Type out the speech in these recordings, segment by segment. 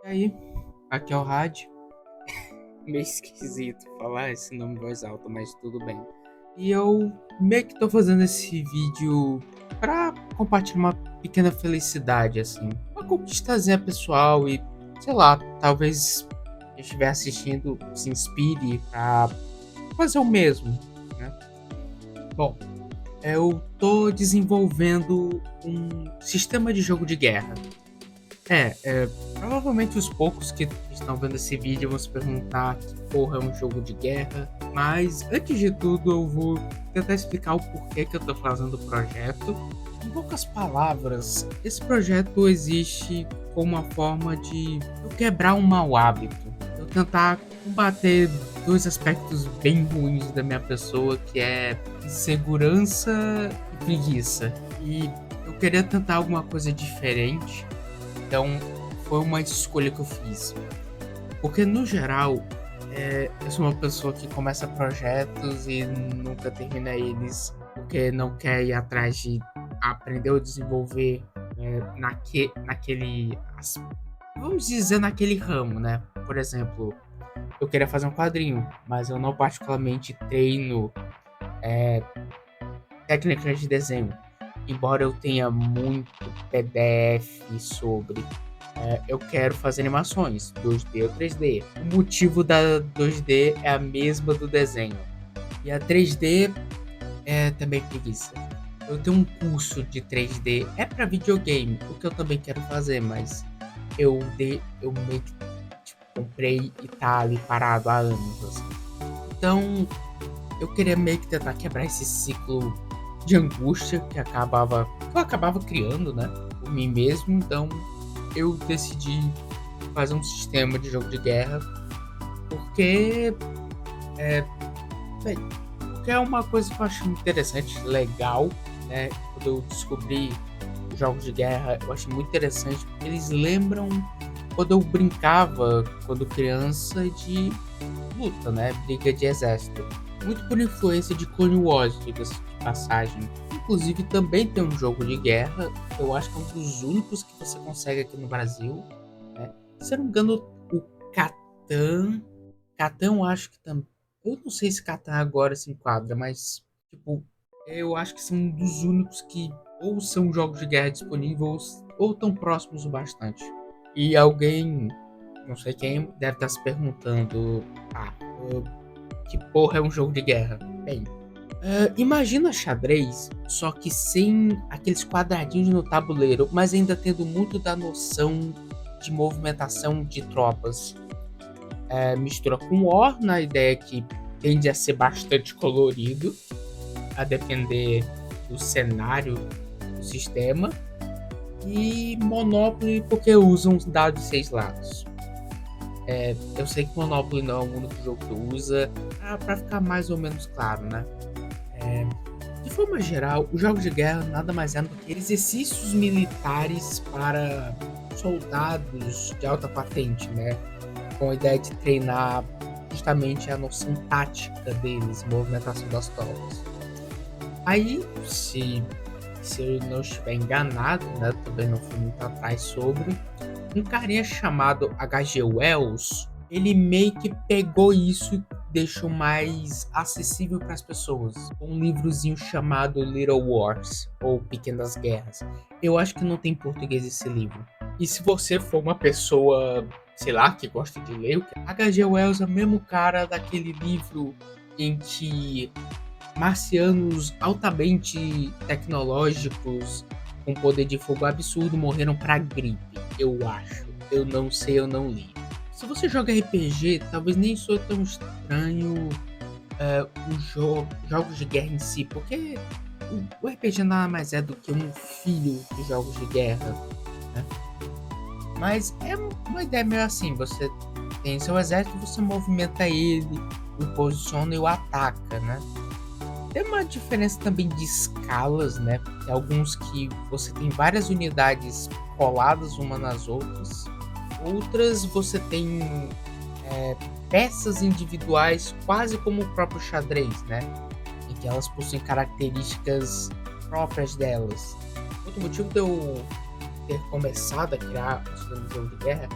E aí, aqui é o Rad. Meio esquisito falar esse nome em voz alta, mas tudo bem. E eu meio que tô fazendo esse vídeo pra compartilhar uma pequena felicidade, assim. Uma conquistazinha pessoal e, sei lá, talvez quem estiver assistindo se inspire a fazer o mesmo, né? Bom, eu tô desenvolvendo um sistema de jogo de guerra. Provavelmente os poucos que estão vendo esse vídeo vão se perguntar que porra é um jogo de guerra, mas antes de tudo eu vou tentar explicar o porquê que eu tô fazendo o projeto. Em poucas palavras, esse projeto existe como uma forma de eu quebrar um mau hábito, eu tentar combater dois aspectos bem ruins da minha pessoa, que é insegurança e preguiça. E eu queria tentar alguma coisa diferente, então, foi uma escolha que eu fiz. Porque, no geral, eu sou uma pessoa que começa projetos e nunca termina eles, porque não quer ir atrás de aprender ou desenvolver naquele. Vamos dizer, naquele ramo, né? Por exemplo, eu queria fazer um quadrinho, mas eu não particularmente treino técnicas de desenho. Embora eu tenha muito PDF sobre. Eu quero fazer animações, 2D ou 3D. O motivo da 2D é a mesma do desenho. E a 3D é também preguiça. Eu tenho um curso de 3D, é para videogame, o que eu também quero fazer, mas eu meio que comprei e tá ali parado há anos. Assim. Então, eu queria meio que tentar quebrar esse ciclo de angústia que eu acabava criando, né, por mim mesmo. Então, eu decidi fazer um sistema de jogo de guerra porque é, bem, porque é uma coisa que eu acho interessante, legal, né? Quando eu descobri os jogos de guerra, eu achei muito interessante porque eles lembram quando eu brincava quando criança de luta, né? Briga de exército. Muito por influência de Clone Wars, diga-se de passagem. Inclusive também tem um jogo de guerra, eu acho que é um dos únicos que você consegue aqui no Brasil, né? Se eu não me engano, o Catan. Catan eu acho que também. Eu não sei se Catan agora se enquadra, mas tipo, eu acho que são um dos únicos que ou são jogos de guerra disponíveis ou tão próximos o bastante. E alguém, não sei quem, deve estar se perguntando: ah, que porra é um jogo de guerra? Bem, imagina xadrez, só que sem aqueles quadradinhos no tabuleiro, mas ainda tendo muito da noção de movimentação de tropas. Mistura com War, na ideia que tende a ser bastante colorido, a depender do cenário do sistema. E Monopoly, porque usam os dados de 6 lados. Eu sei que Monopoly não é o único jogo que usa, para ficar mais ou menos claro, né? De forma geral, os jogos de guerra nada mais é do que exercícios militares para soldados de alta patente, né? Com a ideia de treinar justamente a noção tática deles, movimentação das tropas. Aí, se eu não estiver enganado, né? Também não fui muito atrás sobre. Um carinha chamado H.G. Wells, ele meio que pegou isso e deixou mais acessível para as pessoas. Um livrozinho chamado Little Wars, ou Pequenas Guerras. Eu acho que não tem em português esse livro. E se você for uma pessoa, sei lá, que gosta de ler, H.G. Wells é o mesmo cara daquele livro em que marcianos altamente tecnológicos com poder de fogo absurdo morreram pra gripe, eu acho. Eu não sei, eu não li. Se você joga RPG, talvez nem sou tão estranho os jogos de guerra em si, porque o RPG nada mais é do que um filho de jogos de guerra, né? Mas é uma ideia meio assim, você tem seu exército, você movimenta ele, o posiciona e o ataca, né? Tem uma diferença também de escalas, né? Tem alguns que você tem várias unidades coladas uma nas outras. Outras você tem peças individuais, quase como o próprio xadrez, né? Em que elas possuem características próprias delas. Outro motivo de eu ter começado a criar um jogo de guerra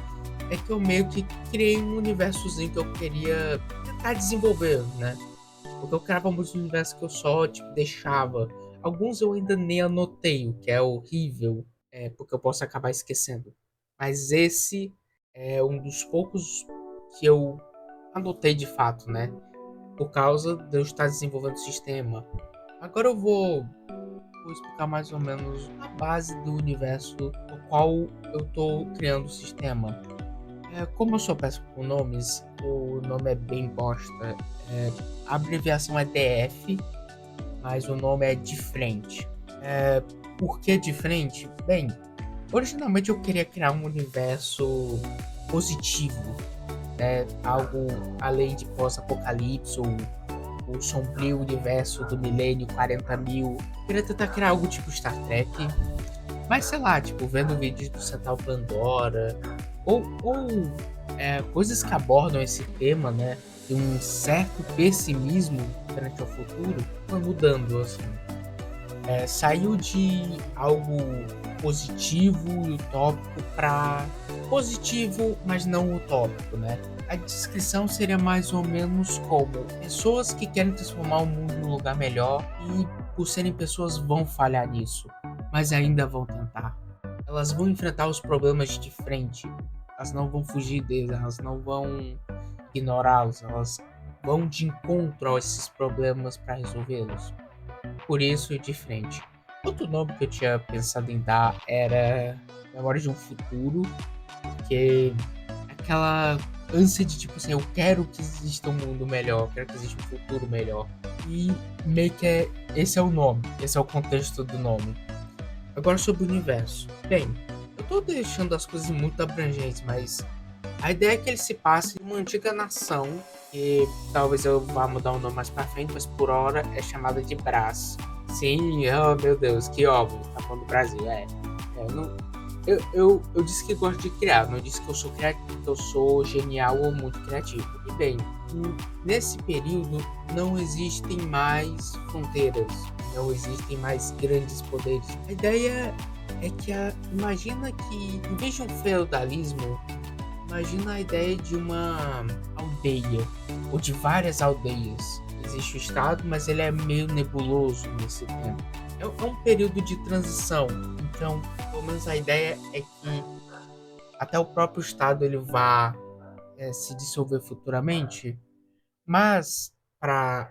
é que eu meio que criei um universozinho que eu queria tentar desenvolver, né? Porque eu criava muitos universos que eu só, tipo, deixava. Alguns eu ainda nem anotei, o que é horrível, porque eu posso acabar esquecendo. Mas esse é um dos poucos que eu anotei de fato, né? Por causa de eu estar desenvolvendo o sistema. Agora eu vou explicar mais ou menos a base do universo no qual eu estou criando o sistema. Como eu sou péssimo com nomes, o nome é bem bosta. A abreviação é DF, mas o nome é de frente. Por que de frente? Bem, originalmente eu queria criar um universo positivo, né? Algo além de pós-apocalipse ou o sombrio universo do milênio 40.000. Eu queria tentar criar algo tipo Star Trek, mas sei lá, tipo, vendo vídeos do Central Pandora, ou coisas que abordam esse tema, né? De um certo pessimismo perante o futuro, foi mudando, assim. Saiu de algo positivo e utópico para positivo, mas não utópico, né? A descrição seria mais ou menos como pessoas que querem transformar o mundo num lugar melhor e, por serem pessoas, vão falhar nisso, mas ainda vão tentar. Elas vão enfrentar os problemas de frente, elas não vão fugir deles, elas não vão ignorá-los, elas vão de encontro a esses problemas para resolvê-los. Por isso, de frente. Outro nome que eu tinha pensado em dar era Memória de um Futuro, que é aquela ânsia de tipo assim, eu quero que exista um mundo melhor, eu quero que exista um futuro melhor. E meio que esse é o nome, esse é o contexto do nome. Agora sobre o universo. Bem, eu tô deixando as coisas muito abrangentes, mas a ideia é que ele se passe em uma antiga nação, que talvez eu vá mudar o nome mais pra frente, mas por hora é chamada de Brás. Sim, oh meu Deus, que óbvio, tá falando do Brasil, não, eu disse que gosto de criar, não disse que eu sou criativo, que eu sou genial ou muito criativo. E bem, nesse período não existem mais fronteiras, não existem mais grandes poderes. A ideia é que imagina que em vez de um feudalismo, imagina a ideia de uma aldeia, ou de várias aldeias. Existe o Estado, mas ele é meio nebuloso nesse tempo. É um período de transição, então, pelo menos a ideia é que até o próprio Estado ele vá se dissolver futuramente, mas para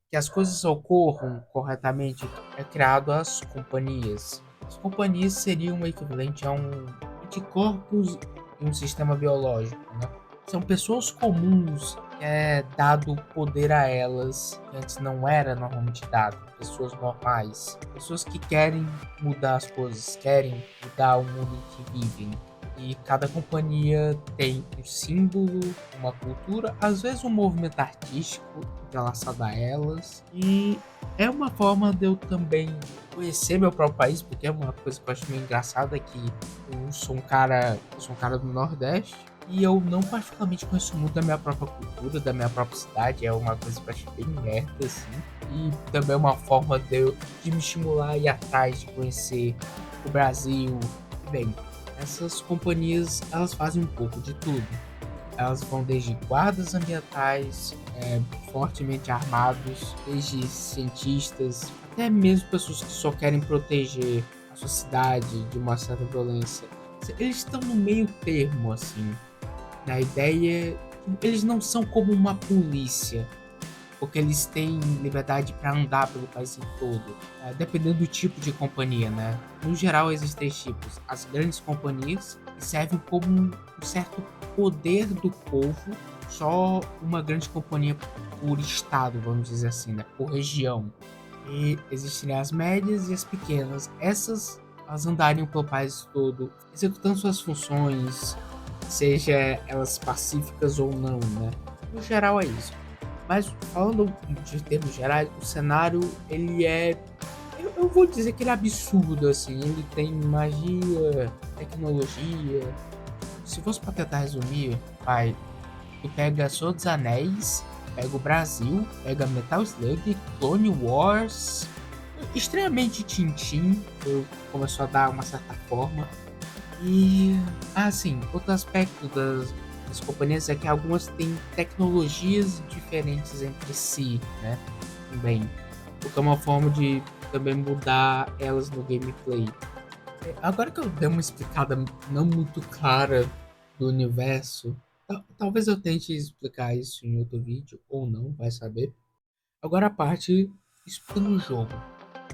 que as coisas ocorram corretamente, é criado as companhias. As companhias seriam o equivalente a um anticorpos em um sistema biológico, né? São pessoas comuns que é dado poder a elas que antes não era normalmente dado. Pessoas normais, pessoas que querem mudar as coisas, querem mudar o mundo em que vivem. E cada companhia tem um símbolo, uma cultura, às vezes um movimento artístico relacionado a elas. E é uma forma de eu também conhecer meu próprio país, porque é uma coisa que eu acho meio engraçada que eu sou um cara do Nordeste e eu não particularmente conheço muito da minha própria cultura, da minha própria cidade, é uma coisa que eu acho bem merda, assim. E também é uma forma de me estimular a ir atrás de conhecer o Brasil. E bem, essas companhias, elas fazem um pouco de tudo. Elas vão desde guardas ambientais, fortemente armados, desde cientistas, até mesmo pessoas que só querem proteger a sua cidade de uma certa violência. Eles estão no meio termo, assim. Na ideia, eles não são como uma polícia, porque eles têm liberdade para andar pelo país todo, dependendo do tipo de companhia, né? No geral, existem três tipos. As grandes companhias que servem como um certo poder do povo, só uma grande companhia por estado, vamos dizer assim, né? Por região. E existem as médias e as pequenas. Essas, elas andariam pelo país todo, executando suas funções, seja elas pacíficas ou não, né? No geral é isso. Mas falando de termos gerais, o cenário ele é, eu vou dizer que ele é absurdo, assim. Ele tem magia, tecnologia. Se fosse para tentar resumir, pai, tu pega Senhor dos Anéis, pega o Brasil, pega Metal Slug, Clone Wars, extremamente Tintin, começou a dar uma certa forma. E, assim, outro aspecto das companhias é que algumas têm tecnologias diferentes entre si, né? Também. O que é uma forma de também mudar elas no gameplay. Agora que eu dei uma explicada não muito clara do universo, talvez eu tente explicar isso em outro vídeo, ou não, vai saber. Agora a parte explicando o jogo.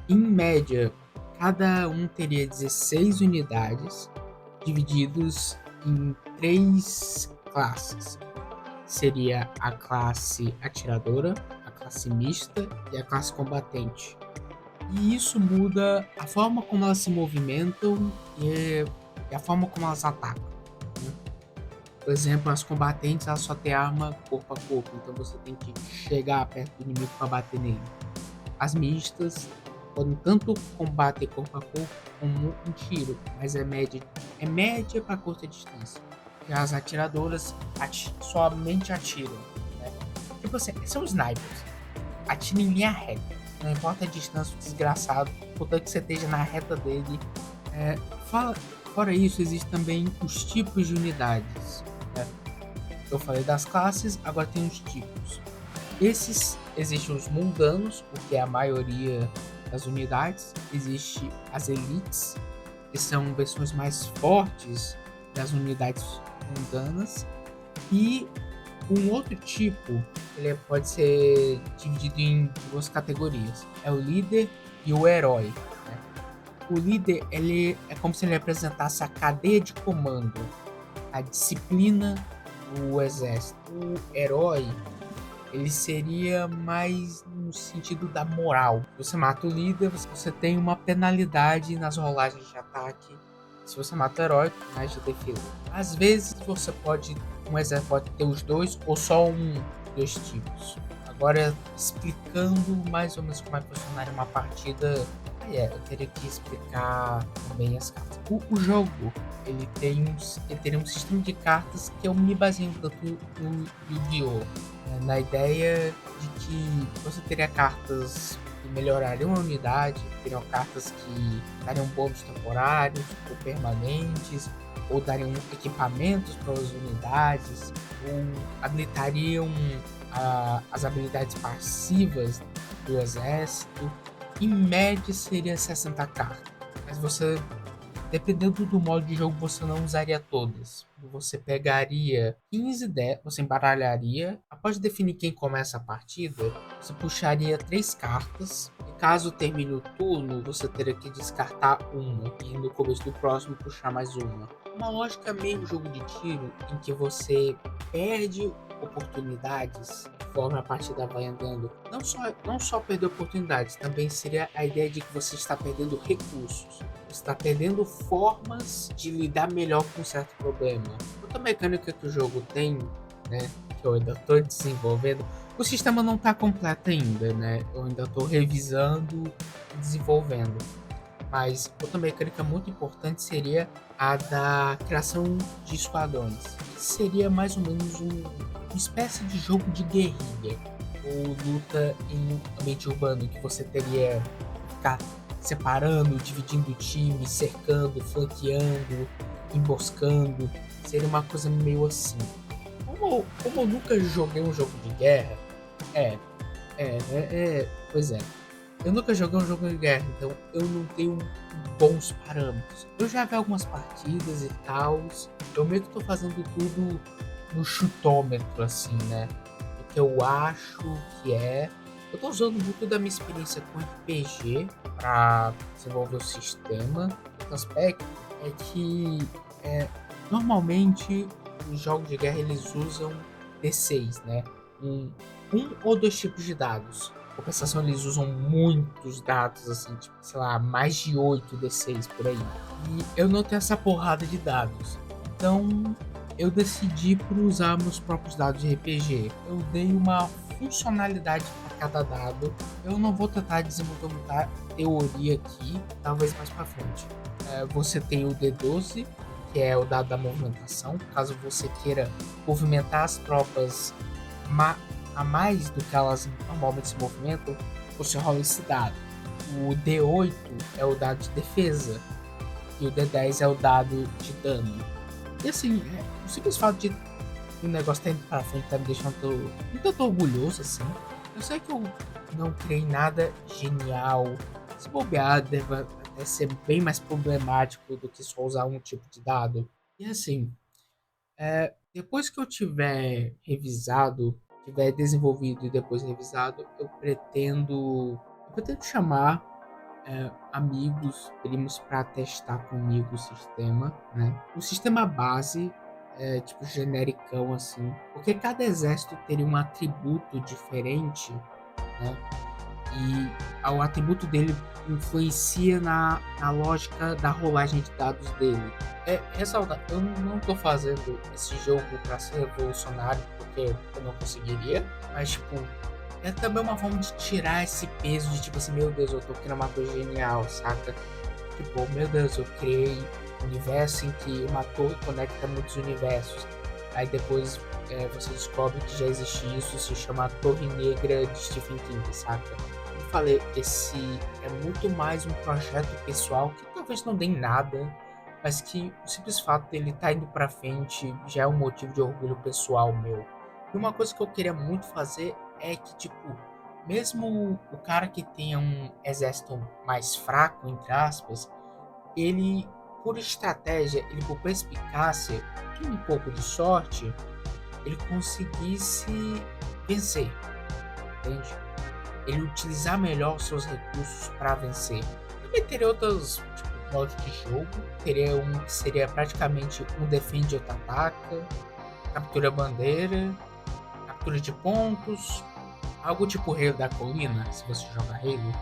Em média, cada um teria 16 unidades, divididos em três classes. Seria a classe atiradora, a classe mista e a classe combatente. E isso muda a forma como elas se movimentam e a forma como elas atacam, né? Por exemplo, as combatentes elas só têm arma corpo a corpo, então você tem que chegar perto do inimigo para bater nele. As mistas podem tanto combater corpo a corpo como um tiro, mas é média para curta distância. Já as atiradoras somente atiram, né? Tipo assim, são snipers. Atira em linha reta. Não importa a distância, o desgraçado, contanto que você esteja na reta dele. É, fala, fora isso, existem também os tipos de unidades, né? Eu falei das classes, agora tem os tipos. Esses existem os mundanos, o que é a maioria das unidades. Existe as elites, que são versões mais fortes das unidades mundanas. E um outro tipo, pode ser dividido em duas categorias. É o líder e o herói, né? O líder, ele é como se ele representasse a cadeia de comando, a disciplina do exército. O herói, ele seria mais no sentido da moral. Você mata o líder, você tem uma penalidade nas rolagens de ataque. Se você mata o herói, mais de defesa. Às vezes você pode, um exército pode ter os dois ou só dois tipos. Agora, explicando mais ou menos como é que funcionaria uma partida, eu teria que explicar bem as cartas. O jogo, ele teria um sistema de cartas que eu me baseio tanto no Yu-Gi-Oh! Na ideia de que você teria cartas que melhorariam a unidade, teriam cartas que dariam bônus temporários ou permanentes, ou dariam equipamentos para as unidades, ou habilitariam as habilidades passivas do exército. Em média seria 60 cartas, mas você, dependendo do modo de jogo, você não usaria todas. Você pegaria 15 10, você embaralharia. Após definir quem começa a partida, você puxaria 3 cartas. E caso termine o turno, você teria que descartar uma. E no começo do próximo, puxar mais uma. Uma lógica meio jogo de tiro, em que você perde oportunidades conforme a partida vai andando. Não só perder oportunidades, também seria a ideia de que você está perdendo recursos. Você está perdendo formas de lidar melhor com um certo problema. Outra mecânica que o jogo tem, né, que eu ainda estou desenvolvendo, o sistema não está completo ainda, né? Eu ainda estou revisando e desenvolvendo. Mas outra mecânica muito importante seria a da criação de esquadrões. Seria mais ou menos uma espécie de jogo de guerrilha ou luta em ambiente urbano, que você teria que ficar separando, dividindo o time, cercando, flanqueando, emboscando. Seria uma coisa meio assim. Como eu nunca joguei um jogo de guerra, é, pois é. Eu nunca joguei um jogo de guerra, então eu não tenho bons parâmetros. Eu já vi algumas partidas e tal. Eu meio que tô fazendo tudo no chutômetro, assim, né? O que eu acho que é. Eu tô usando muito da minha experiência com RPG para desenvolver o sistema. Outro aspecto é que normalmente os jogos de guerra eles usam D6, né? Um ou dois tipos de dados. Em compensação, eles usam muitos dados, assim, tipo, sei lá, mais de 8 D6 por aí. E eu não tenho essa porrada de dados. Então, eu decidi por usar meus próprios dados de RPG. Eu dei uma funcionalidade para cada dado. Eu não vou tentar desenvolver muita teoria aqui, talvez mais para frente. Você tem o D12, que é o dado da movimentação. Caso você queira movimentar as tropas a mais do que elas normalmente se movimentam, você rola esse dado. O D8 é o dado de defesa. e o D10 é o dado de dano. E assim, o simples fato de o negócio tá indo pra frente tá me deixando um tanto orgulhoso, assim. Eu sei que eu não criei nada genial. Se bobear, deve até ser bem mais problemático do que só usar um tipo de dado. E assim, depois que eu tiver desenvolvido e depois revisado, eu pretendo chamar amigos, primos para testar comigo o sistema, né? O sistema base é tipo genericão assim, porque cada exército teria um atributo diferente, né? E o atributo dele influencia na lógica da rolagem de dados dele. Ressalta, eu não tô fazendo esse jogo para ser revolucionário, porque eu não conseguiria, mas tipo, é também uma forma de tirar esse peso de tipo assim, meu Deus, eu tô criando uma coisa genial, saca? Tipo, meu Deus, eu criei um universo em que uma torre conecta muitos universos. Aí depois você descobre que já existe isso, se chama Torre Negra de Stephen King, saca? Eu falei, esse é muito mais um projeto pessoal que talvez não dê em nada, mas que o simples fato dele estar indo pra frente já é um motivo de orgulho pessoal meu. E uma coisa que eu queria muito fazer é que, tipo, mesmo o cara que tenha um exército mais fraco, entre aspas, ele, por estratégia, ele por perspicácia e um pouco de sorte, ele conseguisse vencer, entende? Ele utilizar melhor os seus recursos para vencer. Também teria outros tipo, modos de jogo. Teria um que seria praticamente um defende e outro ataca, captura bandeira, captura de pontos, algo tipo Rei da Colina, se você jogar Halo.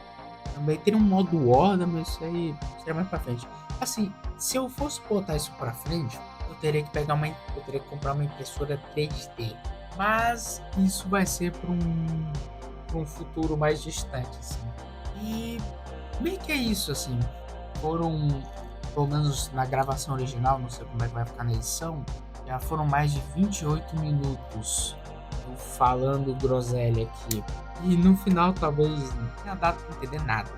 Também teria um modo Horda, mas isso aí seria mais pra frente. Assim, se eu fosse botar isso pra frente, eu teria que comprar uma impressora 3D. Mas isso vai ser pra um futuro mais distante, assim. E meio que é isso, assim. Foram, pelo menos na gravação original, não sei como é que vai ficar na edição, já foram mais de 28 minutos eu falando groselha aqui. E no final talvez não tenha dado pra entender nada.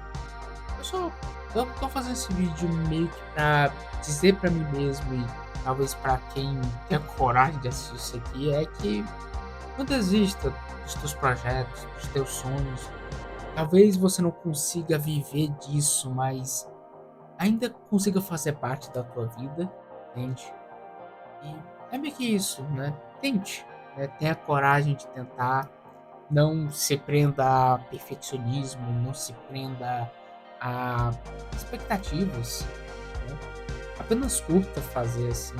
Eu só eu tô fazendo esse vídeo meio que pra dizer pra mim mesmo e talvez pra quem tem coragem de assistir isso aqui é que não desista dos teus projetos, dos teus sonhos. Talvez você não consiga viver disso, mas ainda consiga fazer parte da tua vida, entende? E é meio que isso, né? Tente, né? Tenha coragem de tentar, não se prenda a perfeccionismo, não se prenda a expectativas, né? Apenas curta fazer assim.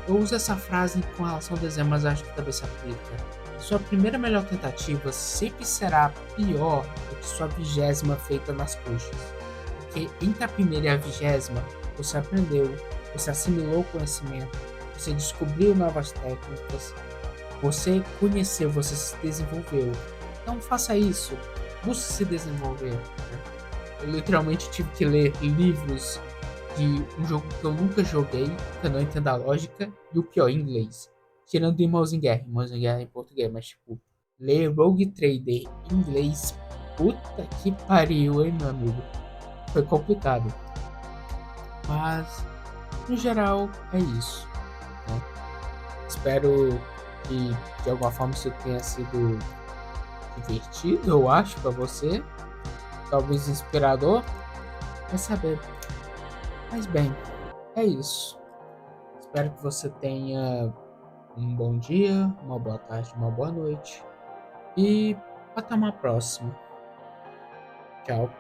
Eu uso essa frase com relação ao desenho, mas acho que também se aplica. Sua primeira melhor tentativa sempre será pior do que sua 20ª feita nas coxas. Porque entre a primeira e a 20ª, você aprendeu, você assimilou conhecimento, você descobriu novas técnicas, você conheceu, você se desenvolveu. Então faça isso, busque se desenvolver. Né? Eu literalmente tive que ler livros de um jogo que eu nunca joguei, que eu não entendo a lógica, e o pior, em inglês. Tirando Irmãos em Guerra em português, mas tipo, ler Rogue Trader em inglês, puta que pariu, hein, meu amigo? Foi complicado. Mas, no geral, é isso. Né? Espero que de alguma forma isso tenha sido divertido, eu acho, para você. Talvez inspirador. Vai saber. Mas bem, é isso. Espero que você tenha um bom dia, uma boa tarde, uma boa noite. E até uma próxima. Tchau.